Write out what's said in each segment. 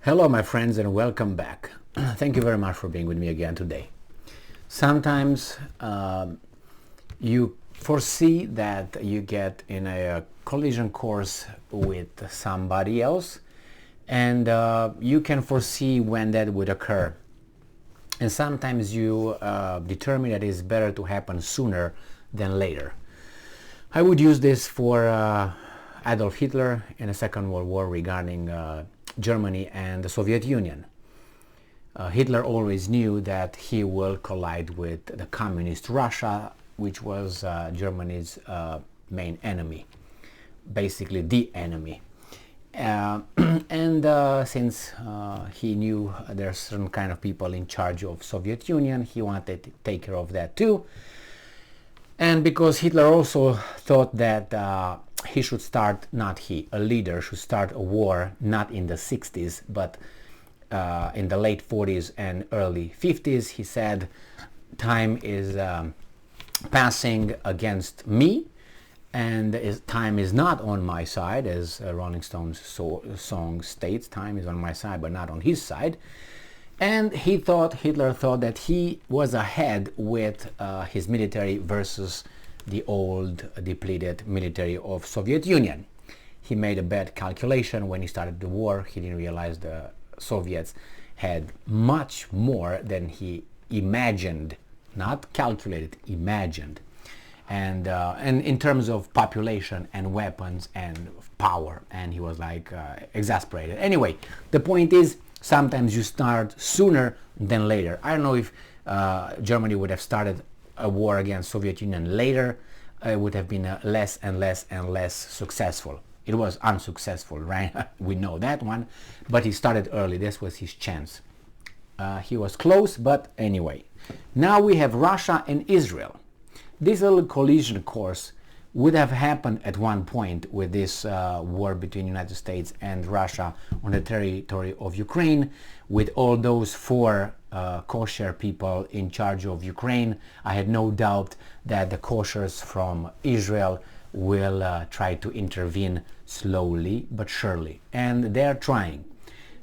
Hello, my friends, and welcome back. Thank you very much for being with me again today. Sometimes you foresee that you get in a collision course with somebody else, and you can foresee when that would occur. And sometimes you determine that it's better to happen sooner than later. I would use this for Adolf Hitler in the Second World War regarding Germany and the Soviet Union. Hitler always knew that he will collide with the communist Russia, which was Germany's main enemy, basically the enemy. Since he knew there are certain kind of people in charge of Soviet Union, he wanted to take care of that too. And because Hitler also thought that he should start, a leader should start a war not in the 60s, but in the late 40s and early 50s. He said, time is passing against me, and time is not on my side, as Rolling Stones song states, time is on my side but not on his side. And Hitler thought that he was ahead with his military versus the old depleted military of Soviet Union. He made a bad calculation when he started the war. He didn't realize the Soviets had much more than he imagined, not calculated, imagined. And in terms of population and weapons and power, and he was like exasperated. Anyway, the point is, sometimes you start sooner than later. I don't know if Germany would have started a war against Soviet Union later, it would have been less and less and less successful. It was unsuccessful, right? We know that one, but he started early. This was his chance. He was close, but anyway. Now we have Russia and Israel. This little collision course would have happened at one point with this war between United States and Russia on the territory of Ukraine, with all those four kosher people in charge of Ukraine. I had no doubt that the koshers from Israel will try to intervene slowly but surely, and they're trying.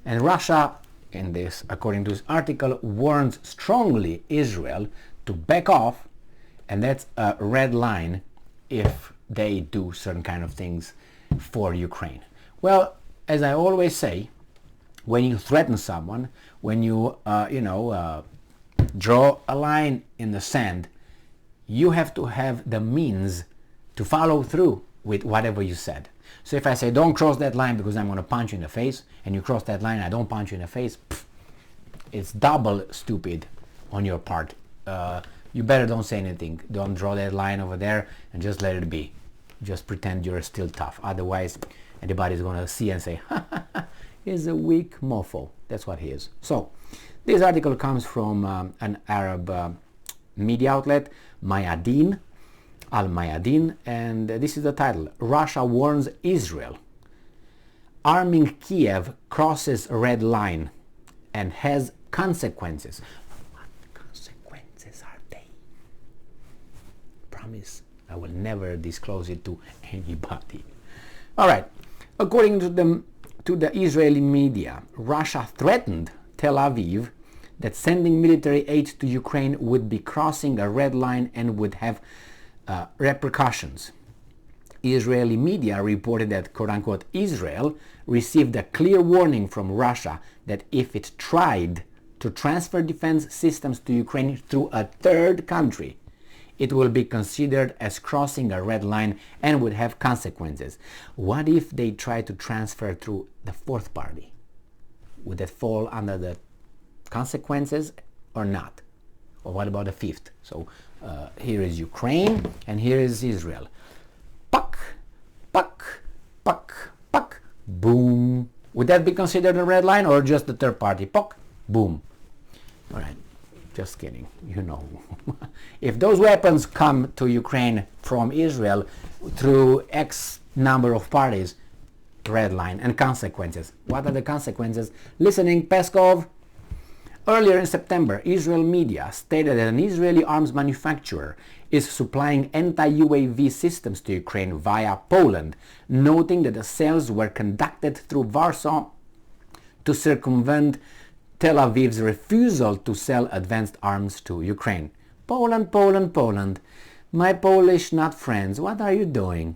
And Russia, in this, according to this article, warns strongly Israel to back off, and that's a red line if they do certain kind of things for Ukraine. Well, as I always say, when you threaten someone, when you draw a line in the sand, you have to have the means to follow through with whatever you said. So if I say, don't cross that line because I'm going to punch you in the face, and you cross that line, I don't punch you in the face, it's double stupid on your part. You better don't say anything. Don't draw that line over there and just let it be. Just pretend you're still tough. Otherwise, anybody's going to see and say, he's a weak mofo. That's what he is. So, this article comes from an Arab media outlet, Mayadeen, Al-Mayadeen, and this is the title. Russia warns Israel. Arming Kiev crosses a red line and has consequences. Promise I will never disclose it to anybody. All right. According to the Israeli media, Russia threatened Tel Aviv that sending military aid to Ukraine would be crossing a red line and would have repercussions. Israeli media reported that, quote-unquote, Israel received a clear warning from Russia that if it tried to transfer defense systems to Ukraine through a third country, it will be considered as crossing a red line and would have consequences. What if they try to transfer through the fourth party? Would that fall under the consequences or not? Or what about the fifth? So here is Ukraine and here is Israel. Puck, puck, puck, puck, boom. Would that be considered a red line or just the third party? Puck, boom. All right. Just kidding, you know. If those weapons come to Ukraine from Israel through X number of parties, red line and consequences. What are the consequences? Listening, Peskov. Earlier in September, Israel media stated that an Israeli arms manufacturer is supplying anti-UAV systems to Ukraine via Poland, noting that the sales were conducted through Warsaw to circumvent Tel Aviv's refusal to sell advanced arms to Ukraine. Poland, Poland, Poland. My Polish not friends, what are you doing?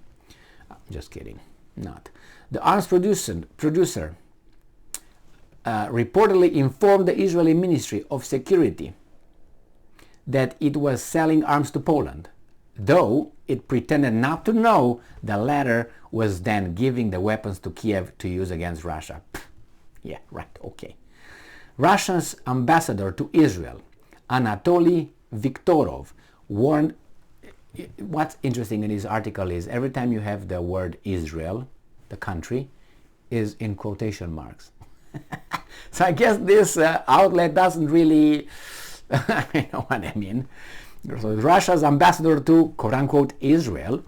Just kidding, not. The arms producer reportedly informed the Israeli Ministry of Security that it was selling arms to Poland, though it pretended not to know the latter was then giving the weapons to Kiev to use against Russia. Yeah, right, okay. Russia's ambassador to Israel, Anatoly Viktorov, warned. What's interesting in this article is every time you have the word Israel, the country, is in quotation marks. So I guess this outlet doesn't really, you know what I mean. So Russia's ambassador to quote-unquote Israel,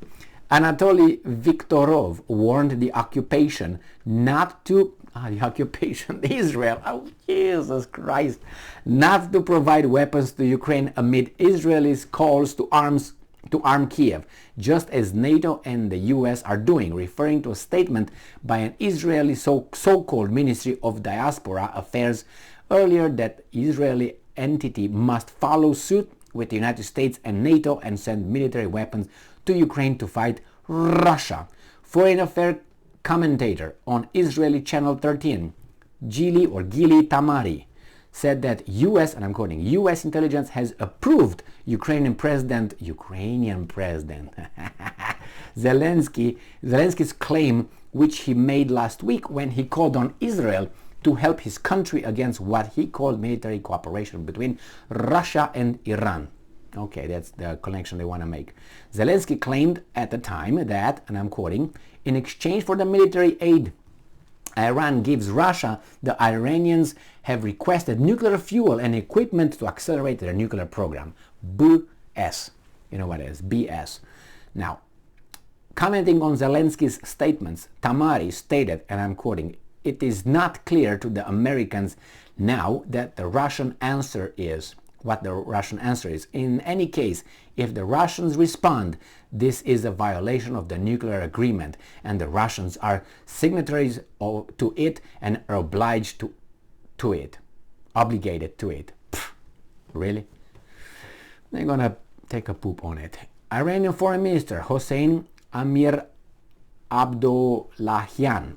Anatoly Viktorov, warned the occupation not to, Israel, oh Jesus Christ, not to provide weapons to Ukraine amid Israel's calls to arm Kiev, just as NATO and the US are doing, referring to a statement by an Israeli so-called Ministry of Diaspora Affairs earlier that Israeli entity must follow suit with the United States and NATO and send military weapons to Ukraine to fight Russia. Foreign Affairs commentator on Israeli Channel 13, Gili Tamari, said that U.S., and I'm quoting, U.S. intelligence has approved Ukrainian President Zelensky's claim, which he made last week when he called on Israel to help his country against what he called military cooperation between Russia and Iran. Okay, that's the connection they want to make. Zelensky claimed at the time that, and I'm quoting, in exchange for the military aid Iran gives Russia, the Iranians have requested nuclear fuel and equipment to accelerate their nuclear program. BS. You know what it is? BS. Now, commenting on Zelensky's statements, Tamari stated, and I'm quoting, "It is not clear to the Americans now that the Russian answer is what the Russian answer is. In any case, if the Russians respond, this is a violation of the nuclear agreement, and the Russians are signatories to it and are obliged to it. Obligated to it." Pfft, really? They're gonna take a poop on it. Iranian Foreign Minister Hossein Amir Abdollahian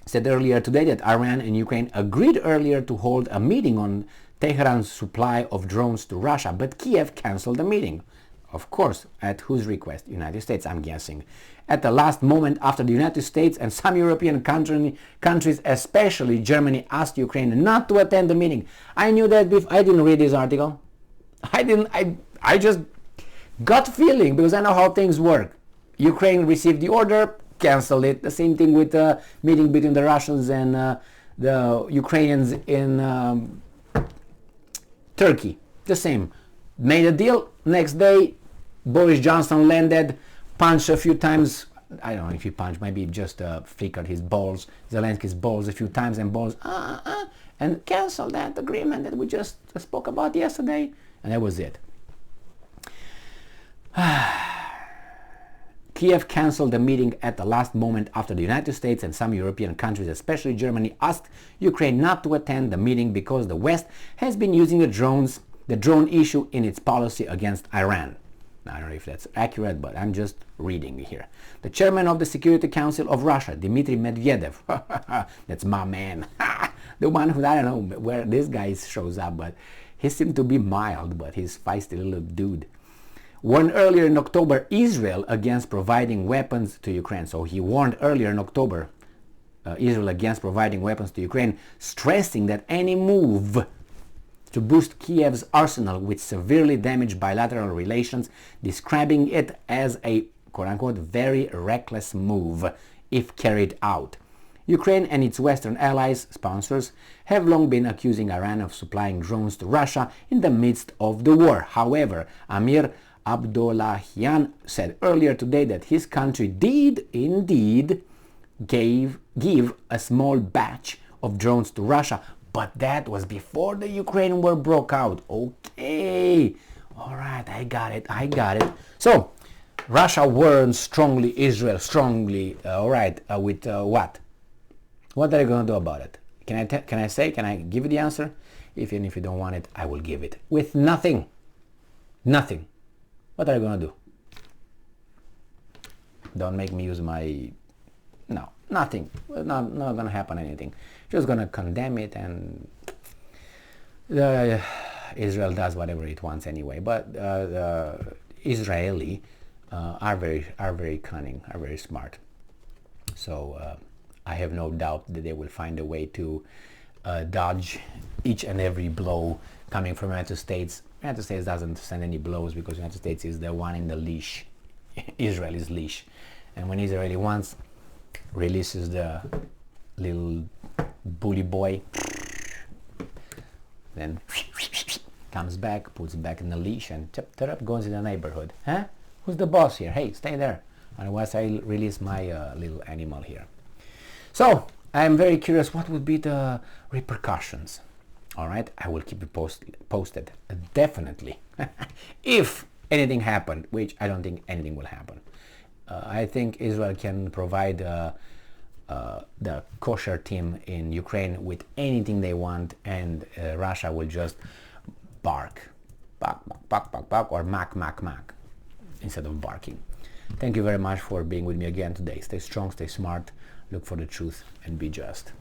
said earlier today that Iran and Ukraine agreed earlier to hold a meeting on Tehran's supply of drones to Russia, but Kiev cancelled the meeting. Of course, at whose request? United States, I'm guessing. At the last moment, after the United States and some European countries, especially Germany, asked Ukraine not to attend the meeting. I knew that before. I didn't read this article. I just gut feeling, because I know how things work. Ukraine received the order, cancelled it. The same thing with the meeting between the Russians and the Ukrainians in Turkey. The same. Made a deal. Next day, Boris Johnson landed, punched a few times. I don't know if he punched, maybe he just flickered his balls, Zelensky's balls a few times, and balls, and canceled that agreement that we just spoke about yesterday. And that was it. Kiev cancelled the meeting at the last moment after the United States and some European countries, especially Germany, asked Ukraine not to attend the meeting because the West has been using the drone issue in its policy against Iran. Now, I don't know if that's accurate, but I'm just reading here. The chairman of the Security Council of Russia, Dmitry Medvedev, that's my man, the one who, I don't know where this guy shows up, but he seemed to be mild, but he's feisty little dude, warned earlier in October Israel against providing weapons to Ukraine. So he warned earlier in October Israel against providing weapons to Ukraine, stressing that any move to boost Kiev's arsenal would severely damage bilateral relations, describing it as a quote-unquote very reckless move if carried out. Ukraine and its Western allies, sponsors, have long been accusing Iran of supplying drones to Russia in the midst of the war. However, Amir Abdollahian said earlier today that his country did indeed give a small batch of drones to Russia, but that was before the Ukraine war broke out. Okay, all right, I got it. So, Russia warns strongly Israel, strongly, with what? What are they going to do about it? Can I give you the answer? Even if you don't want it, I will give it with nothing. Nothing. What are you gonna do? Don't make me use my... No, nothing. Not gonna happen anything. Just gonna condemn it, and Israel does whatever it wants anyway. But the Israeli are very cunning, are very smart. So I have no doubt that they will find a way to dodge each and every blow coming from United States. United States doesn't send any blows because United States is the one in the leash, Israel's leash. And when Israeli wants, releases the little bully boy, then comes back, puts it back in the leash, and goes in the neighborhood. Huh? Who's the boss here? Hey, stay there. Otherwise, I release my little animal here. So I'm very curious what would be the repercussions. All right, I will keep you posted definitely. If anything happened, which I don't think anything will happen. I think Israel can provide the kosher team in Ukraine with anything they want, and Russia will just bark, or mack, instead of barking. Thank you very much for being with me again today. Stay strong, stay smart, look for the truth, and be just.